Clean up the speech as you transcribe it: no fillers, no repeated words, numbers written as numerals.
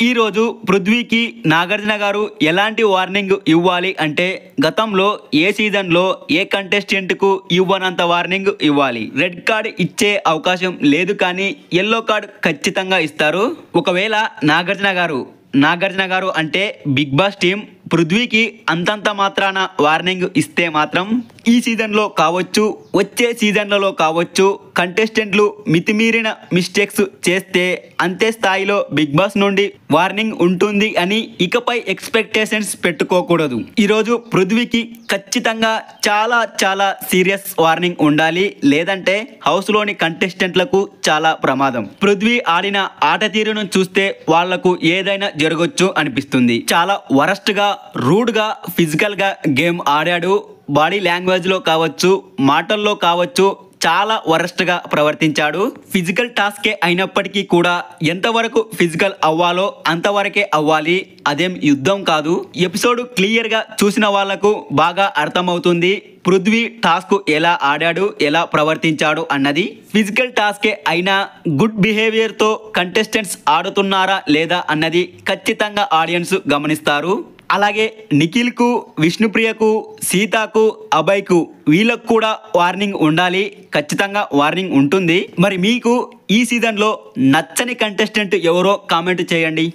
ఈ రోజు పృథ్వీకి నాగార్జున గారు ఎలాంటి వార్నింగ్ ఇవ్వాలి అంటే గతంలో ఏ సీజన్లో ఏ కంటెస్టెంట్కు ఇవ్వనంత వార్నింగ్ ఇవ్వాలి. రెడ్ కార్డ్ ఇచ్చే అవకాశం లేదు, కానీ ఎల్లో కార్డ్ ఖచ్చితంగా ఇస్తారు. ఒకవేళ నాగార్జున గారు అంటే బిగ్ బాస్ టీం పృథ్వీకి అంతంత మాత్రాన వార్నింగ్ ఇస్తే మాత్రం ఈ సీజన్లో కావచ్చు, వచ్చే సీజన్లలో కావచ్చు, కంటెస్టెంట్లు మితిమీరిన మిస్టేక్స్ చేస్తే అంతే స్థాయిలో బిగ్ బాస్ నుండి వార్నింగ్ ఉంటుంది అని ఇకపై ఎక్స్పెక్టేషన్స్ పెట్టుకోకూడదు. ఈరోజు పృథ్వీకి ఖచ్చితంగా చాలా చాలా సీరియస్ వార్నింగ్ ఉండాలి, లేదంటే హౌస్లోని కంటెస్టెంట్లకు చాలా ప్రమాదం. పృథ్వీ ఆడిన ఆట తీరును చూస్తే వాళ్లకు ఏదైనా జరగొచ్చు అనిపిస్తుంది. చాలా వరస్ట్గా, రూడ్గా, ఫిజికల్గా గేమ్ ఆడాడు. బాడీ లాంగ్వేజ్లో కావచ్చు, మాటల్లో కావచ్చు, చాలా వరస్ట్గా ప్రవర్తించాడు. ఫిజికల్ టాస్కే అయినప్పటికీ కూడా ఎంతవరకు ఫిజికల్ అవ్వాలో అంతవరకే అవ్వాలి, అదేం యుద్ధం కాదు. ఎపిసోడ్ క్లియర్గా చూసిన వాళ్లకు బాగా అర్థమవుతుంది పృథ్వీ టాస్క్ ఎలా ఆడాడు, ఎలా ప్రవర్తించాడు అన్నది. ఫిజికల్ టాస్కే అయినా గుడ్ బిహేవియర్తో కంటెస్టెంట్స్ ఆడుతున్నారా లేదా అన్నది ఖచ్చితంగా ఆడియన్స్ గమనిస్తారు. అలాగే నిఖిల్కు, విష్ణుప్రియకు, సీతాకు, అభయ్కు వీళ్ళకు కూడా వార్నింగ్ ఉండాలి. ఖచ్చితంగా వార్నింగ్ ఉంటుంది. మరి మీకు ఈ సీజన్లో నచ్చని కంటెస్టెంట్ ఎవరో కామెంట్ చేయండి.